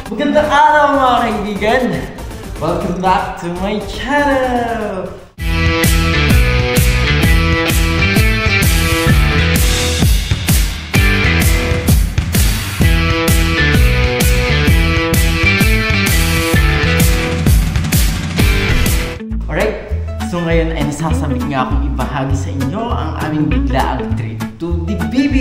Magandang araw mga kaibigan! Welcome back to my channel! Alright, so ngayon ay nasasabik nga akong ibahagi sa inyo ang aming biglaang trip to the BB!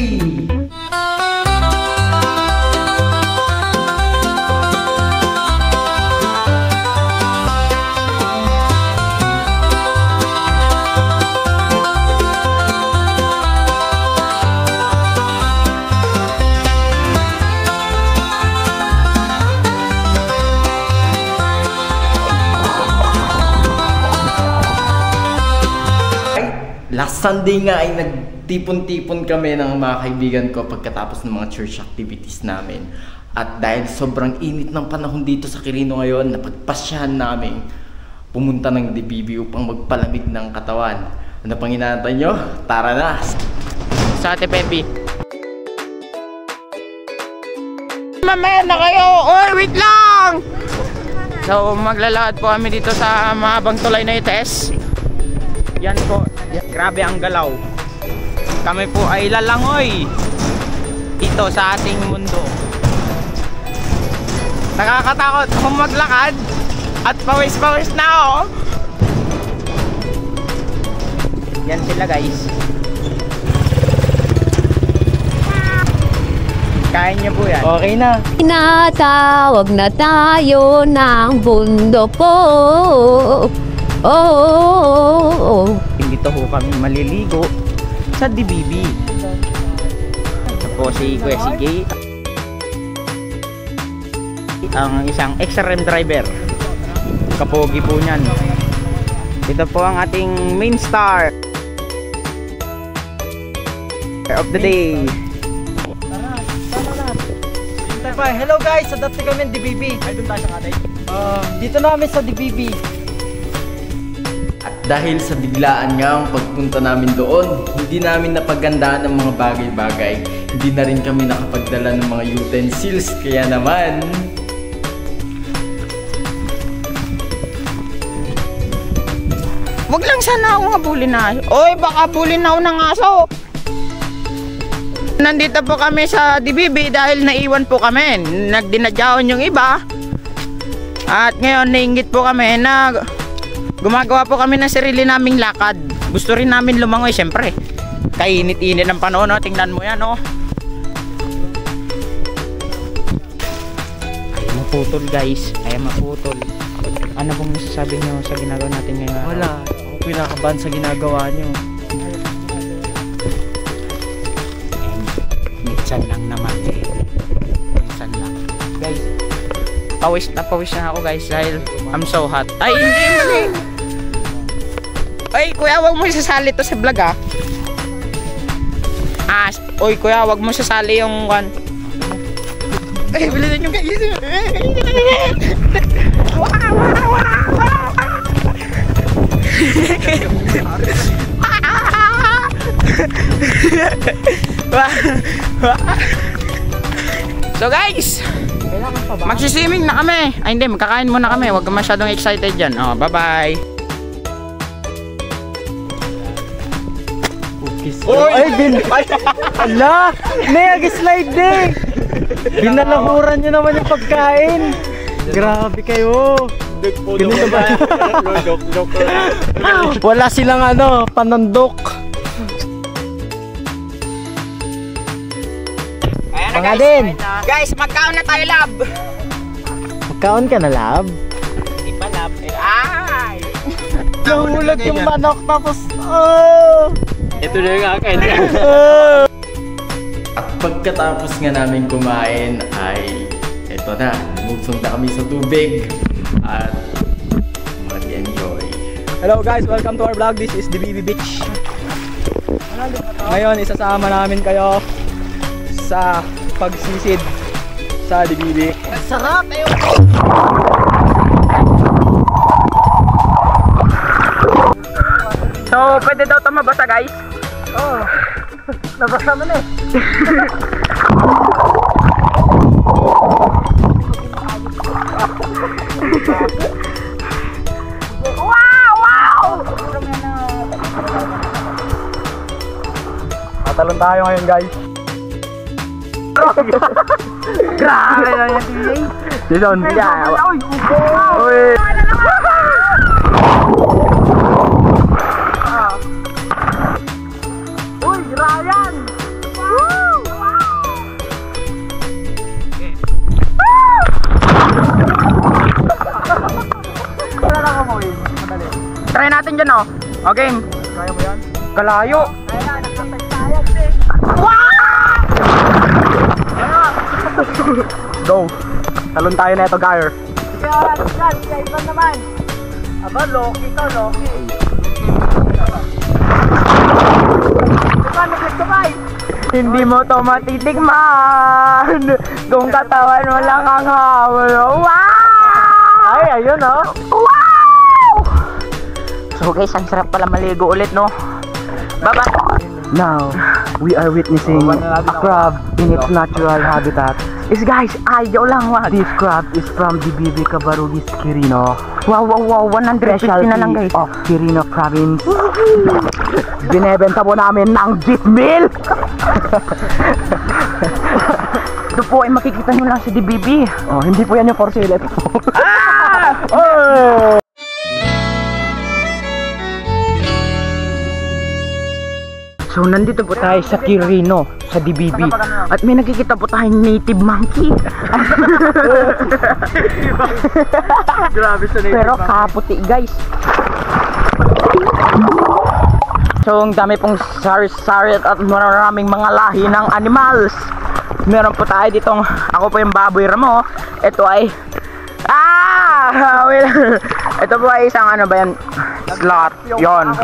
Last Sunday nga ay nagtipon-tipon kami ng mga kaibigan ko pagkatapos ng mga church activities namin. At dahil sobrang init ng panahon dito sa Quirino ngayon, napagpasyahan namin pumunta ng DBB upang magpalamig ng katawan. Ano pang inaantay nyo? Tara na! Sa Ate Pepe. Mamaya na kayo! Oy, wait lang! So, maglalakad po kami dito sa mahabang tulay na ites. Yan po. Grabe ang galaw. Kami po ay lalangoy ito sa ating mundo. Nakakatakot kung maglakad at pawis-pawis na ako. Yan sila guys. Kaya niyo po yan. Okay na. Tinatawag na tayo ng mundo po. Dito ho kami maliligo sa DBB. Ito po si Kuya Sige, ang isang XRM driver. Kapogi po niyan. Ito po ang ating main star of the day. Hello guys! Adapt kami ng DBB. Ay, doon tayo sa katay. Dito na kami sa DBB. At dahil sa biglaan nga ang pagpunta namin doon, hindi namin napagandaan ng mga bagay-bagay. Hindi na rin kami nakapagdala ng mga utensils, kaya naman... Wag lang sana ako habulin na. Oy, baka habulin na ako ng aso. Nandito po kami sa DBB dahil naiwan po kami. Nagdinadyaon yung iba. At ngayon, nainggit po kami na... Gumagawa po kami ng sarili naming lakad. Gusto rin namin lumangoy syempre. Kainit-init ng panahon, no? Tingnan mo yan, no? Ay maputol guys. Ay maputol. Ano pong nasasabi nyo sa ginagawa natin ngayon? Wala. Ako pinakabahan sa ginagawa nyo. Minsan lang naman eh. Minsan lang. Guys, pawis na ako guys dahil I'm so hot. Ay, hindi mali. Ay, kuya, wag mo isasali to sa vlog ah. Oy, kuya, wag mo isasali yung one. Ay, bilisan yung guys. So guys, magsiswimming na kami. Ay hindi, magkakain muna kami. Huwag ka masyadong excited dyan. Oh, bye-bye. Oy! Ay, ala! Nag-slide din! Binalahuran nyo naman yung pagkain! Grabe kayo! Ganito ba? Wala silang panandok! Mga din! Guys, magkaon na tayo, lab! Magkaon ka na, lab? Hindi pa, lab. Ay! Nahulog yung manok tapos... Ito na yung akin. At pagkatapos nga namin kumain ay eto na, magsunta kami sa tubig at mag-enjoy. Hello guys, welcome to our vlog. This is DBB Beach. Ngayon, isasama namin kayo sa pagsisid sa DBB. Sarap! So, pwede daw ito mabasa guys? Oo. Nabasa mo na eh. Saan tayo ngayon, guys? Grabe na yan, DJ. Dizon. Uy! Uy, Ryan! Wala lang ako eh. Madali. Try natin dyan, oh. Okay. Kaya mo yan? Kalayo. Go. Talon tayo na ito, Gayer. Aba, Loki to, Loki. Hindi mo to matitikman kung katawan mo lang ang hawal. Wow! Ay, ayun oh. Wow! So guys, ang sarap pala maligo ulit, no? Baba! Now, we are witnessing a crab in its natural habitat. Is guys, ayaw lang wag. This crab is from the Bibi Cabarugis, Quirino. Wow, 150 na lang guys. Of Quirino province. Binebenta po namin ng jeep meal. Ito po ay makikita nyo lang sa DBB. Oh, hindi po yan yung for sale. Ito po. Oh! So nandito po tayo sa Quirino, sa DBB. At may nakikita po tayong native monkey. Grabe sa native Pero kaputi guys. So ang dami pong sari-sari at maraming mga lahi ng animals. Meron po tayo ditong, ako po yung baboy Ramo. Ito ay ito po ay isang ano ba yan, slot yon.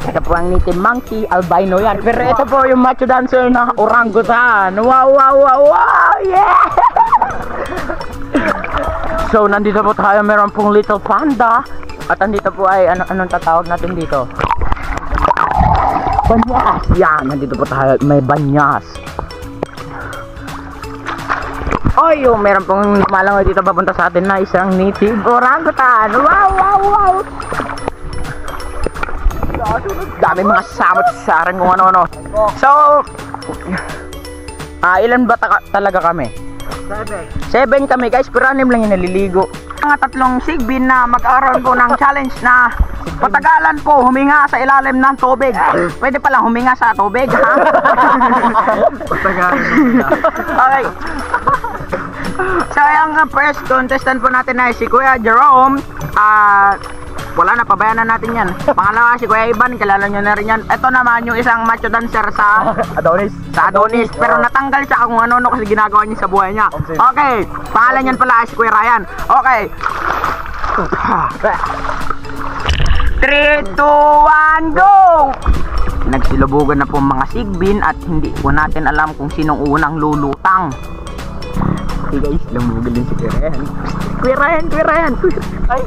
Ito po ang native monkey, albino yan. Pero ito po yung macho dancer na orangutan. Wow, yeah. So nandito po tayo, meron pong little panda. At nandito po ay anong tatawag natin dito? Banyas. Yan, nandito po tayo, may banyas. Oy, yung meron pong lumalangoy dito papunta sa atin na isang native orangutan. Wow. Dami mga samot sa akin kung ano-ano. So, ilan ba talaga kami? 7 kami guys, pero 6 lang yung naliligo. Mga 3 sigbin na mag-aaroon po ng challenge na patagalan po huminga sa ilalim ng tubig. Pwede pala huminga sa tubig, ha? Okay. So yung first contestant po natin ay si Kuya Jerome. Wala na, pabayanan natin yan. Pangalawa si Kuya Ivan, kilala nyo na rin yan. Ito naman yung isang macho dancer sa Adonis. Pero natanggal siya kung ano kasi ginagawa niya sa buhay niya. Okay, pangalan yan pala ay si Kuya Ryan. Okay. 3, 2, 1, go! Nagsilubugan na po mga sigbin at hindi po natin alam kung sinong unang lulutang. Okay guys, lumugan din si Kuya Ryan. Ay.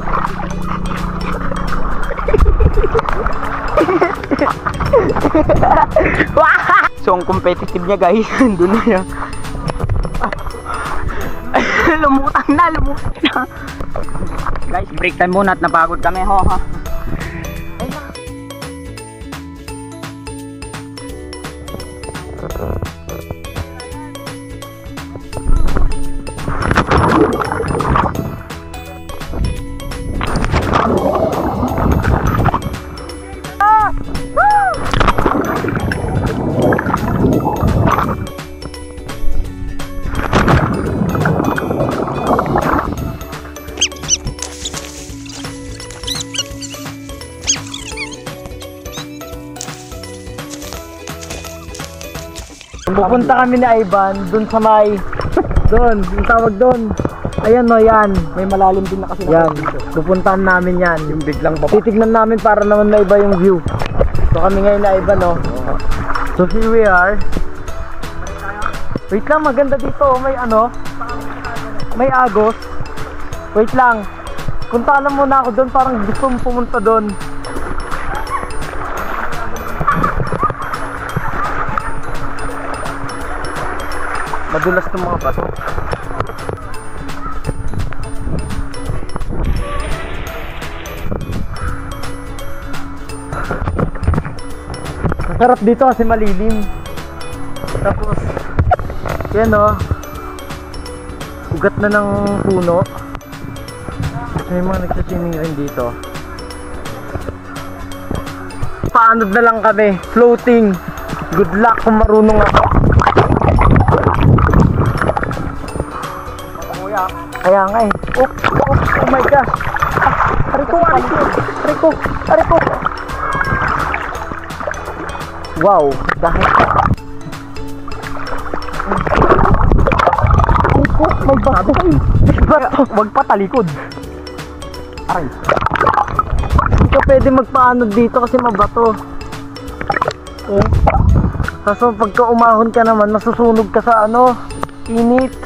So ang competitive niya guys, doon na yan. Lumutang na. Guys, break time muna at napagod kami ho ha. Pupunta kami ni Ivan dun sa may doon, yung tawag doon. Ayan no, yan. May malalim din na kasi yan. Pupuntahan namin yan. Yung biglang baba. Titignan namin para naman na iba yung view. So kami ngayon na Ivan no. So here we are. Wait lang, maganda dito. May ano? May agos. Wait lang. Punta na muna ako doon, parang gusto mong pumunta doon. Madulas ng mga bato. Sarap dito kasi malilim. Tapos, yan o. Ugat na ng puno. May mga nagsaswimming rin dito. Paanod na lang kami. Floating. Good luck kung marunong ako. Kaya nga eh. Oh my gosh. Ariko. Wow. Dahil. May bato. Wag pa talikod. Aray. Hindi ka pwede magpaanod dito kasi mabato. Eh. Kaso pagka umahon ka naman, masusunog ka sa ano, init.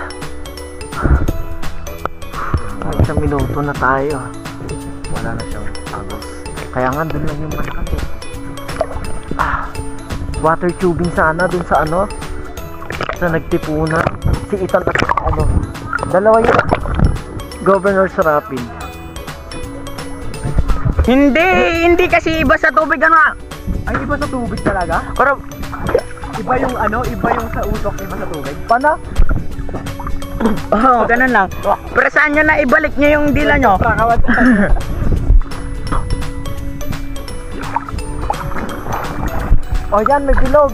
Isang minuto na tayo. Wala na siyang agos. Kaya nga dun lang yung malakas eh. Water tubing sana dun sa ano, sa nagtipunan. Si Ethan at ano, dalawa yung Governor's Rapid. Hindi kasi iba sa tubig ano. Ay, iba sa tubig talaga? Pero Iba yung ano, iba yung sa usok, iba sa tubig. Paano? oh, ganun lang. Pero saan nyo na ibalik nyo yung dila nyo? Oh, yan, may bilog.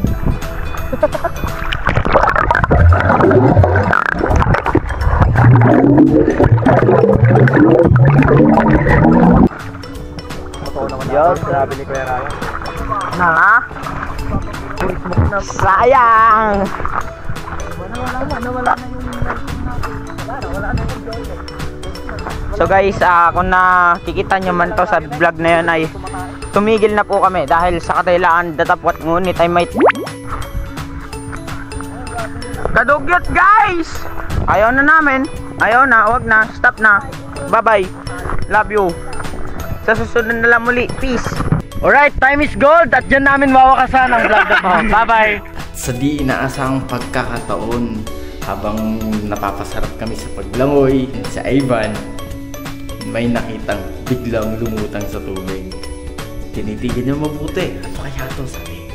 Yo, grabe ni Kuya Ryan. Na? Sayang! So guys, kung nakikita nyo man to sa vlog na yun ay tumigil na po kami dahil sa katilaan datapwat ngunit ay may kadugyot guys! Ayaw na namin. Ayaw na, wag na, stop na. Bye bye. Love you. Sa susunod na lang muli. Peace. Alright, time is gold at dyan namin mawakasan ang vlog na to. Bye bye. Sa di inaasahang pagkakataon, habang napapasarap kami sa paglangoy sa Ivan, may nakitang biglang lumutang sa tubig. Tinitigil niya mabuti. Ano kaya ito sabi?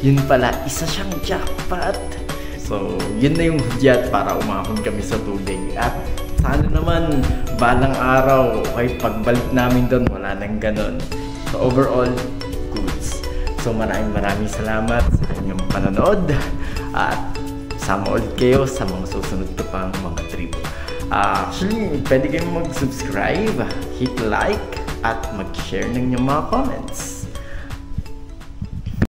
Yun pala, isa siyang jackpot. So, yun na yung hudyat para umahon kami sa tubig. At sana naman, balang araw, ay pagbalik namin doon, wala nang ganon. So, overall, goods. So, maraming salamat sa inyong panonood. At sama ulit kayo sa mga susunod ko pang mga trip. Actually, pwede kayong mag-subscribe, hit like, at mag-share ng inyong mga comments.